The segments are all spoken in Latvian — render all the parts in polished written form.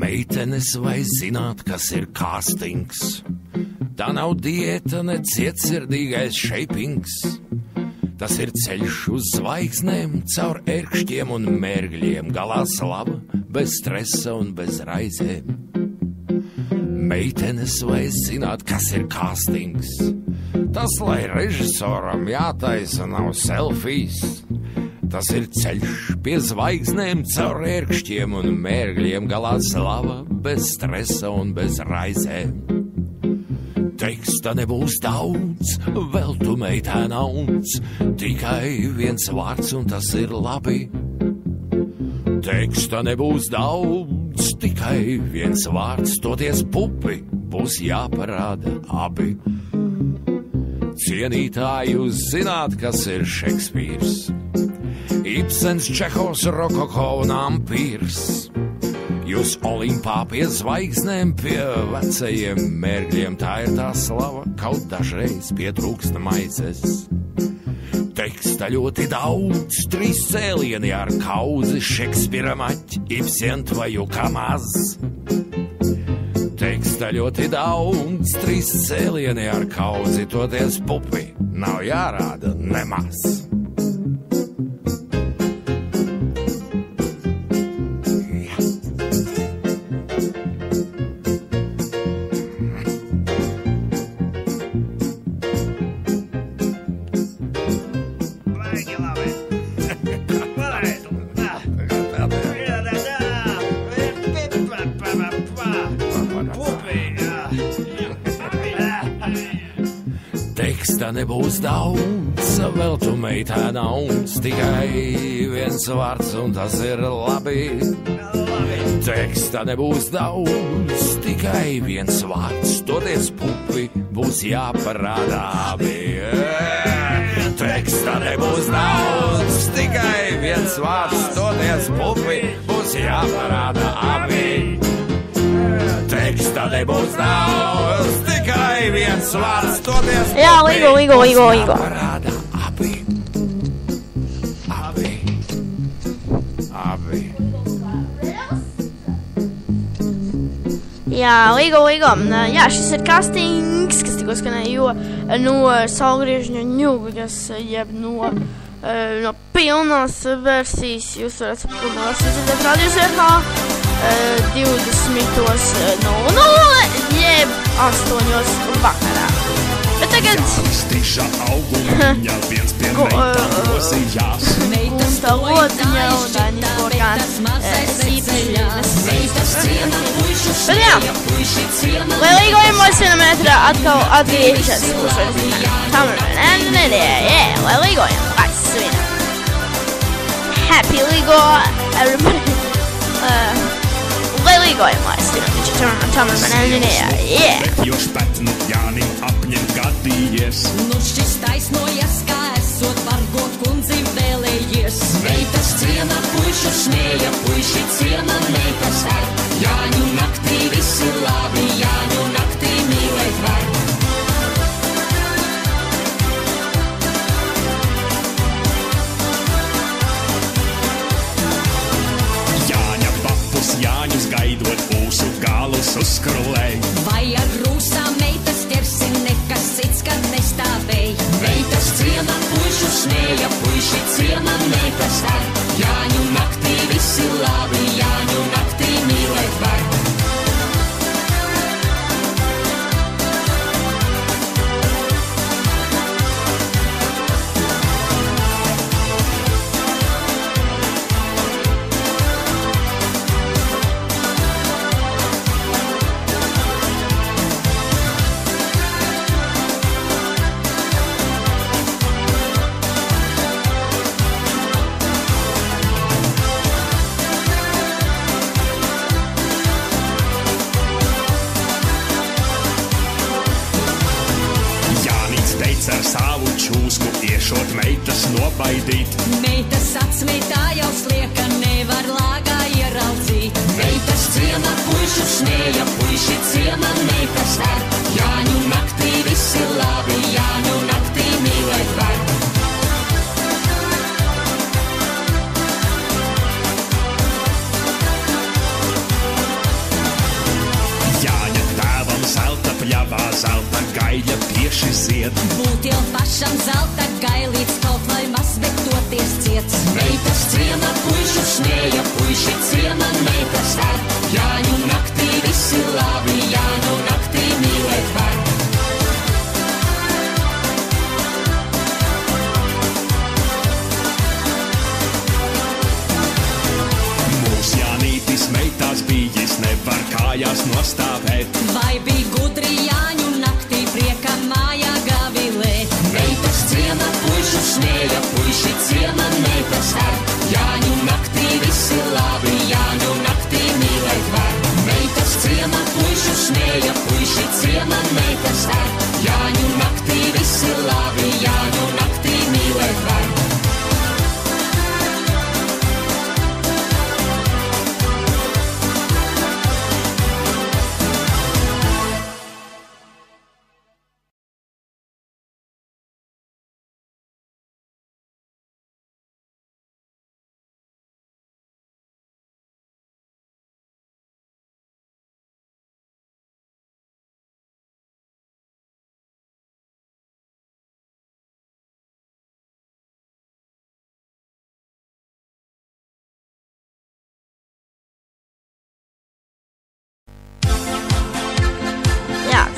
Meitenes vai zināt, kas ir kāstings? Tā nav diēta, ne cietsirdīgais šeipings. Tas ir ceļš uz zvaigznēm, caur ērkšķiem un mērgļiem, galā slava, bez stresa un bez raizēm. Meitenes vai zināt, kas ir kāstings? Tas, lai režisoram jātaisa, nav selfijas. Tas ir ceļš pie zvaigznēm, caur ērkšķiem un mērgļiem, galā slava, bez stresa un bez raizēm. Teksta nebūs daudz, vēl tu meitēna unc, tikai viens vārds un tas ir labi. Teksta nebūs daudz, tikai viens vārds, toties pupi, būs jāparāda abi. Cienītāji, jūs zināt, kas ir Šekspīrs? Ibsens, Čehovs, Rokoko un Ampīrs. Jūs Olimpā pie zvaigznēm, pie vecajiem mērgļiem, tā ir tā slava, kaut dažreiz pietrūksta maizes. Teksta ļoti daudz, 3 cēlieni ar kauzi, Šekspīra maķi, Ibsent vai Juka maz. Teksta ļoti daudz, 3 cēlieni ar kauzi, toties pupi, nav jārāda nemaz. Teksta nebūs daudz, vēl tu meitēna unc, tikai viens vārds un tas ir labi. Teksta nebūs daudz, tikai viens vārds, toties pupi, būs jāparāda abi. Teksta nebūs daudz, tikai viens vārds, toties pupi, būs jāparāda abi. Teksta nebūs daudz, tikai viens vārds, toties pupi. Jā, līgo. Parāda abi. Jā, līgo. Jā, šis ir kastings, kas tikko skanēja, jo no Saulgriežņa ņūgas, jeb no pilnās versijas jūs varat saprast, dzirdēt radios RH 20:00, jeb 8:00 vakarā. Bet tagad Gunta Lodiņa un Dainis Borgāns Bet jā, lai līgojumos 1 metrā atkal atgriežas lai līgojam, lai svinam. Happy līgo, everybody. Lai līgojam, lai svinam. Jo špetnu Jānim apņem gadījies. Nu šis taisnojas, kā esot vargot kundzi vēlējies. Meitas ciena, puišu smēja, puiši ciena, meitas var. Jāņu naktī visi labi, Jāņu naktī mīlēt var. Jāņa papus, Jāņus gaidot ūsu galus uzskrulēj. Vai ar rūsām meitas ķersi, nekas cits, kad nestāvēj. Meitas ciena, puišu smēja, puiši ciena, meitas var. Jāņu naktī visi labi, Jāņu naktī mīlēt var. Ar savu čūsku iešot meitas nobaidīt. Meitas atsmitā jau slieka, nevar lāgā ieraudzīt. Meitas ciena, puišu smēja, puiši ciena, meitas var. Jāņu naktī visi labi, Jāņu naktī mīlēt var. gaļa tieši zied. Būt jau pašam zelta gailīts, kaut vai maz, bet toties ciets. Meitas ciema puišu smēja, puiši ciema meitas var. Jāņu naktī visi labi, jāņu naktī mīlēt var. Jānītis meitās bijis, nevar kājās nostāvēt. Vai bija gudri Jāņu naktī prieka mājā gavilēt? Meitas ciema puišu smēja, puiši ciema meitas var. Jāņu naktī visi labi, Jāņu naktī mīlēt var. Meitas ciema puišu smēja, puiši ciema meitas var. Jāņu naktī visi labi, Jāņu naktī mīlēt var.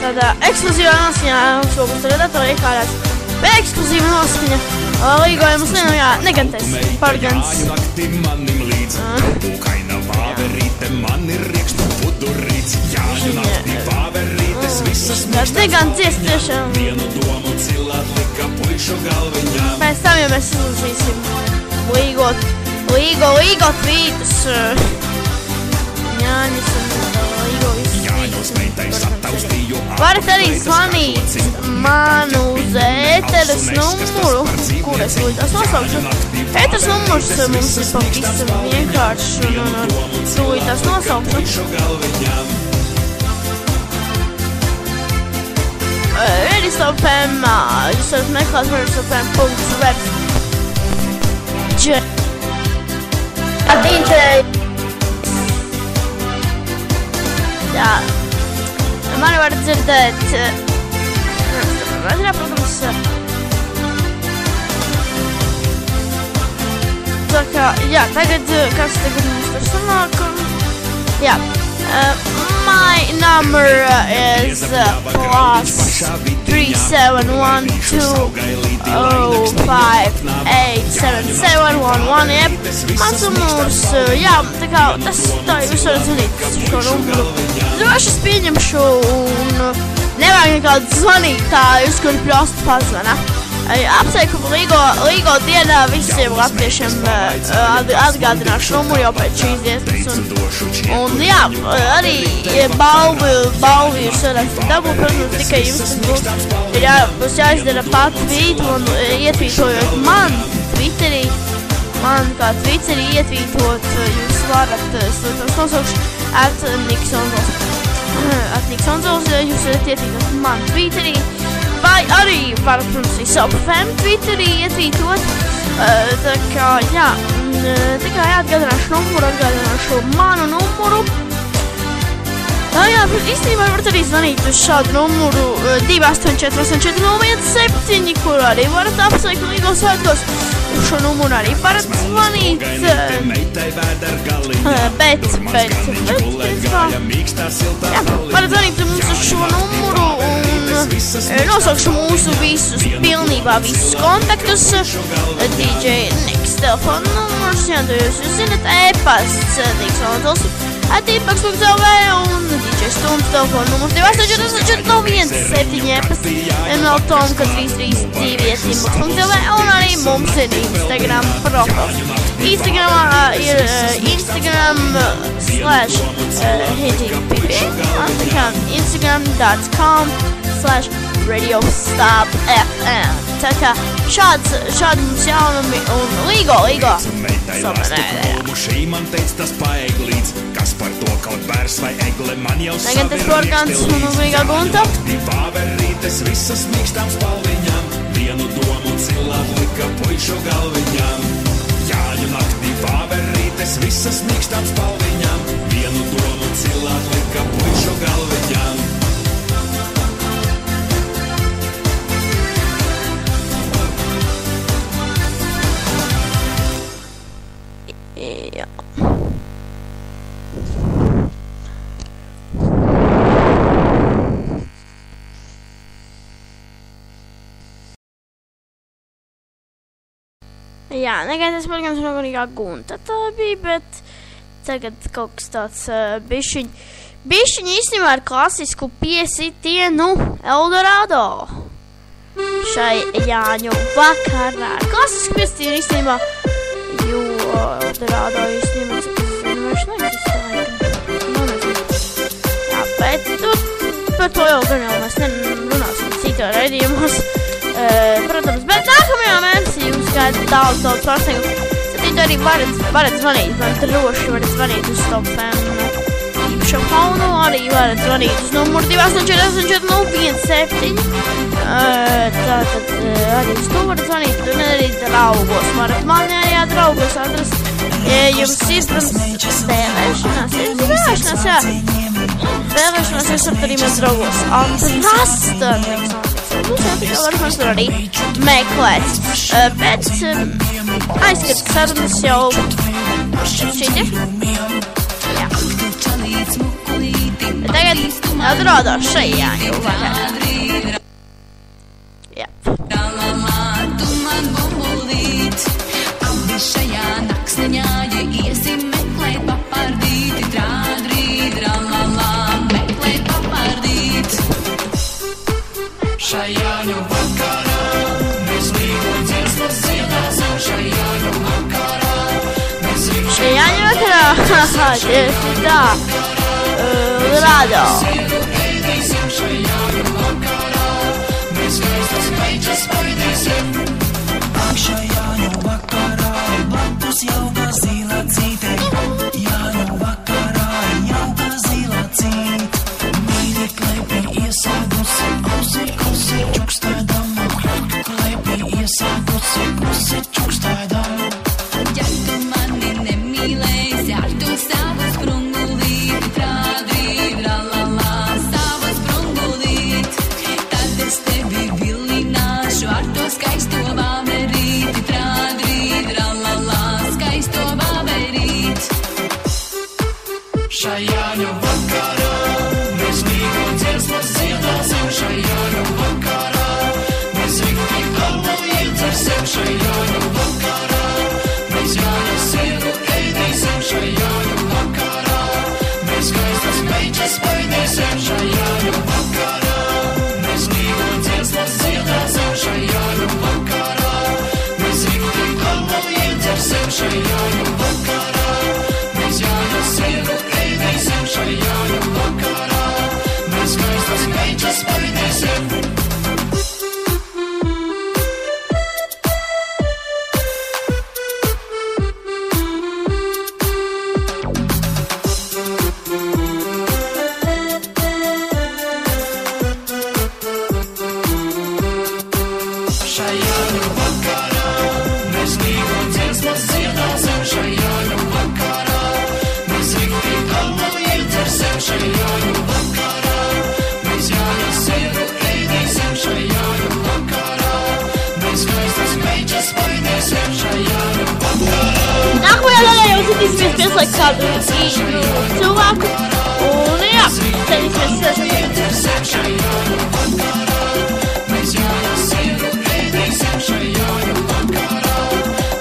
Tāda ekskluzīvā noskaņā šobrīd redaktori iekārās. Bet ekskluzīva noskaņa līgoja mums negantēs par gans. Jāņu naktī manim līdz, Būkaina vāverīte, man ir riekstu pudurīts. Jāņu naktī vāverītes visas Tas negants dzies tiešām. Vienu domu cilāt lika puišu galviņām. Pēc tam, ja mēs izlasīsim līgo tvītus. Jāņus un līgo visu. Jāņos meitai sataustīju. Varat arī zvanīt manu uz ēteres numuru, kur es tūlītās nosaukšu. Ēteres numurs mums ir pavisam vienkārši un tūlītās nosaukšu. Redistop.fm, jūs varat meklēt redistop.fm.web. DJ. Jā. Mani var dzirdēt, protams, tā kā, jā, tagad, kas tagad mums tur sanāk, jā, my number is plus 37120587711, jeb, mans numurs, jā, tā kā, tā jūs varat zvanīt šo numuru. Droši es pieņemšu un nevajag nekādu zvanītājus, kuri prosti pazvana. Apsveikumu līgo dienā visiem latviešiem atgādināšu numuru jau pēc šīs dienas. Un jā, arī balvi jūs varat dabūt, protams, tikai jums būs jāizdara pat tvītu un ietvītojot man Twitterī. Man kā Twitterī ietvītot, jūs varat, es nosaukšu @Niksonzols, jūs varat ietvītot man Twitterī. Vai arī varat, protams, Redistop.fm Twitterī ietvītot. Tā kā, jā, tikai atgādināšu manu numuru. Jā, īstenībā varat arī zvanīt uz šādu numuru 284-840-117, kur arī varat apsveikt līgo svētkos. Uz šo numuru arī varat zvanīt, bet, jā, varat zvanīt mums uz šo numuru un nosaukšu mūsu visus, pilnībā visus kontaktus. DJ Niks telefona numurs, jā, jūs zinat, e-pasts Niksonzols @inbox.lv un DJ Stundas telefona numurs 284-917 e-pasts ML Tomka 332 un arī mums ir Instagram profils. Instagramā ir Instagram.com/radiostopfm. Tā kā šādi mums jaunumi un līgo. Šī man teica tas paeglīts, kas par to kaut bērs vai egle man jau savēl. Tagad tas porgants un līgā gunta. Vāverītes visas mīkstām spalviņām, vienu domu cilāt lika puišu galviņām. Jāņu naktī vāverītes visas mīkstām spalviņām, vienu domu cilāt lika puišu galviņām. Jā, negaidās, protams, nogarīgā gunta tā bija, bet tagad kaut kas tāds bišķiņ īstenībā ar klasisku piesitienu Eldorado. Šai Jāņu vakarā. Klasisku piesitienu īstenībā, jo Eldorado īstenībā, cik es zinu, vairs neexistēja. Jā, bet par to jau gan jau mēs runāsim citā raidījumos. Protams, bet nākamajā mēnesī jums gaida daudz pārsteigumu. Tad arī varat zvanīt, man droši varat zvanīt uz Top FM īpašam faunu, arī varat zvanīt uz numuru 284-017. Tātad arī uz to varat zvanīt, un arī draugos. Varat mani arī draugos atrast. Jums ir, protams, vēlēšanās, jā. Vēlēšanās jūs varat arī mēs draugos atrast. Varbūt var arī meklēt, bet aizskatu sarunas jau šķiet. Jā. Bet tagad Eldorado šai Jāņu vakarā. Jā. Tu man bumbulīt, abi šajā naksniņā, ja iesim meklēt papardīti, trādrīt, ralala, meklēt papardīt. Šai Jāņu vakarā mēs līgo dziesmas dziedāsim, šai Jāņu vakarā mēs rīkšķi. Šai Jāņu vakarā, tieši tā, Eldorado. Šai Jāņu vakarā mēs skaistas meitas paidīsim. Šai Jāņu vakarā blakus jauka zila cīte. Jāņu vakarā jauka zila cīt. Mīļi kleipi iesāgusi, kusi čukstēdama. Kleipi iesāgusi, kusi čukstēdama. Ja tu mani nemīlēsi, ar tu savu sprungulīti, trādrīt, ralala, savu sprungulīt, tad es tevi vilināšu ar to skaisto vāverīti, trādrīt, ralala, skaisto vāverīt. Šai Jāņu vakarā mēs līgo dziesmas dziedāsim, šai Jāņu vakarā mēs rikti galvu iedzersim, šai Jāņu vakarā mēs Jāņu sieru ēdīsim, šai Jāņu vakarā mēs skaistas meitas paidīsim, šai Jāņu vakarā mēs līgo dziesmas dziedāsim, šai Jāņu vakarā mēs rikti galvu iedzersim, šai Jāņu vakarā mēs Jāņu sieru ēdīsim, šai Jāņu vakarā mēs skaistas meitas paidīsim. Šai Jāņu vakarā mēs līgo dziesmas dziedāsim, šai Jāņu vakarā mēs rikti galvu iedzersim, šai Jāņu vakarā mēs Jāņu sieru ēdīsim, šai Jāņu vakarā mēs skaistas meitas paidīsim, šai Jāņu vakarā. Nākamajā daļā jau centīsimies pieslēgt kādu cilvēku, un jā, centīsimies šai Jāņu vakarā mēs Jāņu sieru ēdīsim, šai Jāņu vakarā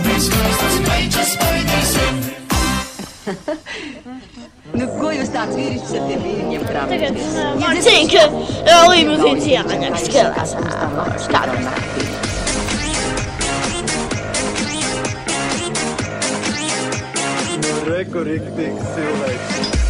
mēs skaistas meitas paidīsim. Nu, ko jūs tāds vīrišķis ar tiem vīriņiem krāpjat? Tagad man cik līmuzīns jāņem skelās. Tāda. Nu, reku riktīgs cilvēks.